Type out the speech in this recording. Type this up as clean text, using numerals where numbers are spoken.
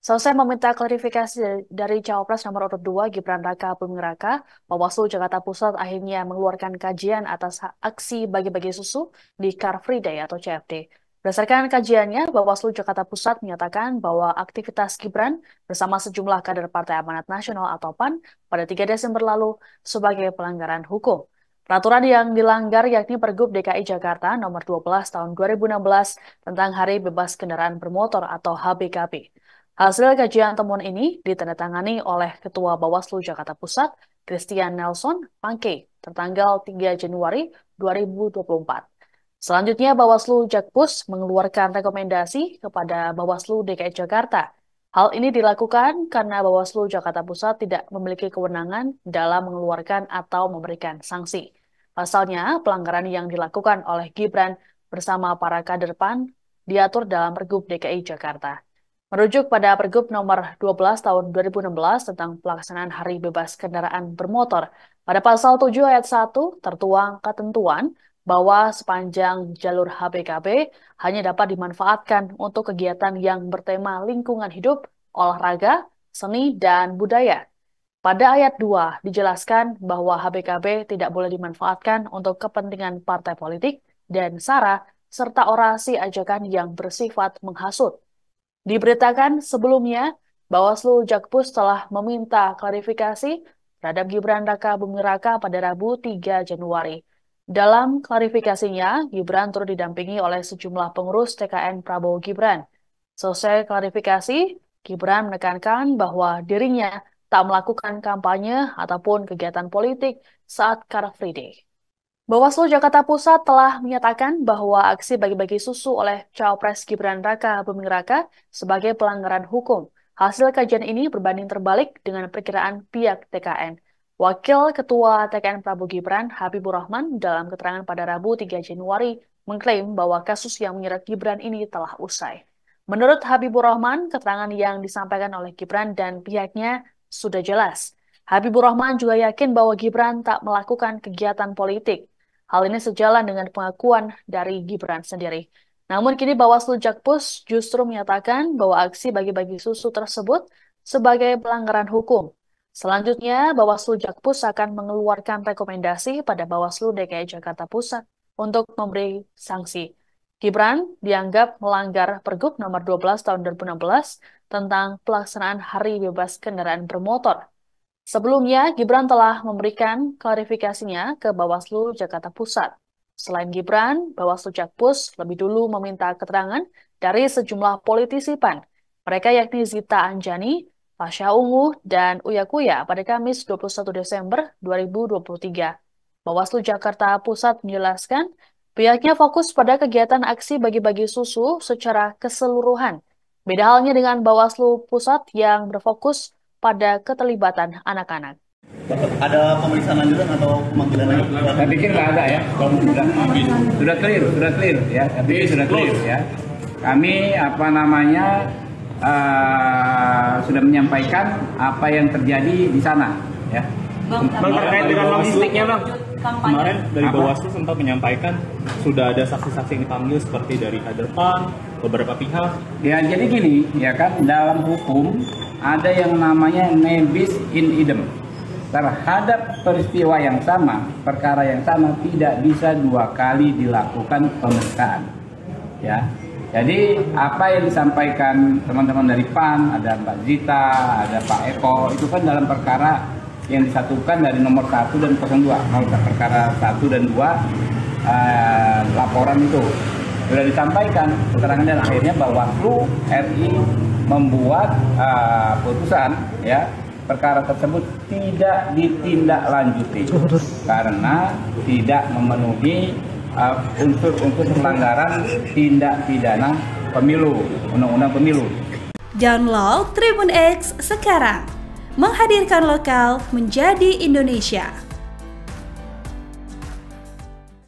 Selesai meminta klarifikasi dari Cawapres nomor urut 2 Gibran Raka Buming Raka, Bawaslu Jakarta Pusat akhirnya mengeluarkan kajian atas aksi bagi-bagi susu di Car Free Day atau CFD. Berdasarkan kajiannya, Bawaslu Jakarta Pusat menyatakan bahwa aktivitas Gibran bersama sejumlah kader Partai Amanat Nasional atau PAN pada 3 Desember lalu sebagai pelanggaran hukum. Peraturan yang dilanggar yakni Pergub DKI Jakarta nomor 12 tahun 2016 tentang Hari Bebas Kendaraan Bermotor atau HBKB. Hasil kajian temuan ini ditandatangani oleh Ketua Bawaslu Jakarta Pusat, Christian Nelson Pangke, tertanggal 3 Januari 2024. Selanjutnya, Bawaslu Jakpus mengeluarkan rekomendasi kepada Bawaslu DKI Jakarta. Hal ini dilakukan karena Bawaslu Jakarta Pusat tidak memiliki kewenangan dalam mengeluarkan atau memberikan sanksi. Pasalnya, pelanggaran yang dilakukan oleh Gibran bersama para kader PAN diatur dalam Pergub DKI Jakarta. Merujuk pada Pergub nomor 12 tahun 2016 tentang pelaksanaan Hari Bebas Kendaraan Bermotor, pada pasal 7 ayat 1 tertuang ketentuan bahwa sepanjang jalur HBKB hanya dapat dimanfaatkan untuk kegiatan yang bertema lingkungan hidup, olahraga, seni, dan budaya. Pada ayat 2 dijelaskan bahwa HBKB tidak boleh dimanfaatkan untuk kepentingan partai politik dan SARA serta orasi ajakan yang bersifat menghasut. Diberitakan sebelumnya, Bawaslu Jakpus telah meminta klarifikasi terhadap Gibran Raka Buming Raka pada Rabu 3 Januari. Dalam klarifikasinya, Gibran turut didampingi oleh sejumlah pengurus TKN Prabowo Gibran. Selesai klarifikasi, Gibran menekankan bahwa dirinya tak melakukan kampanye ataupun kegiatan politik saat Car Free Day. Bawaslu Jakarta Pusat telah menyatakan bahwa aksi bagi-bagi susu oleh Cawapres Gibran Raka Buming Raka sebagai pelanggaran hukum. Hasil kajian ini berbanding terbalik dengan perkiraan pihak TKN. Wakil Ketua TKN Prabowo Gibran, Habibur Rahman, dalam keterangan pada Rabu 3 Januari, mengklaim bahwa kasus yang menyeret Gibran ini telah usai. Menurut Habibur Rahman, keterangan yang disampaikan oleh Gibran dan pihaknya sudah jelas. Habibur Rahman juga yakin bahwa Gibran tak melakukan kegiatan politik. Hal ini sejalan dengan pengakuan dari Gibran sendiri. Namun kini Bawaslu Jakpus justru menyatakan bahwa aksi bagi-bagi susu tersebut sebagai pelanggaran hukum. Selanjutnya, Bawaslu Jakpus akan mengeluarkan rekomendasi pada Bawaslu DKI Jakarta Pusat untuk memberi sanksi. Gibran dianggap melanggar Pergub nomor 12 tahun 2016 tentang pelaksanaan Hari Bebas Kendaraan Bermotor. Sebelumnya, Gibran telah memberikan klarifikasinya ke Bawaslu Jakarta Pusat. Selain Gibran, Bawaslu Jakpus lebih dulu meminta keterangan dari sejumlah politisi PAN. Mereka yakni Zita Anjani, Pasha Ungu, dan Uya Kuya pada Kamis 21 Desember 2023. Bawaslu Jakarta Pusat menjelaskan, pihaknya fokus pada kegiatan aksi bagi-bagi susu secara keseluruhan. Beda halnya dengan Bawaslu Pusat yang berfokus pada keterlibatan anak-anak. Ada pemeriksaan lanjutan atau pemanggilan lagi? Saya pikir nggak ada ya. Sudah clear ya. Saya pikir sudah clear ya. Kami sudah menyampaikan apa yang terjadi di sana ya. Bang, terkait dengan logistiknya Bang, kemarin dari Bawaslu sempat menyampaikan sudah ada saksi-saksi yang dipanggil seperti dari kader PAN, beberapa pihak. Ya jadi gini ya kan, dalam hukum ada yang namanya nebis in idem. Terhadap peristiwa yang sama, perkara yang sama tidak bisa dua kali dilakukan pemeriksaan. Ya. Jadi apa yang disampaikan teman-teman dari PAN, ada Mbak Zita, ada Pak Eko, itu kan dalam perkara yang disatukan dari nomor 1 dan 02. Kalau perkara 1 dan 2 laporan itu sudah disampaikan keterangan, dan akhirnya Bawaslu RI membuat putusan ya, perkara tersebut tidak ditindaklanjuti karena tidak memenuhi unsur-unsur pelanggaran tindak pidana pemilu, undang-undang pemilu. Download Tribun X sekarang, menghadirkan lokal menjadi Indonesia.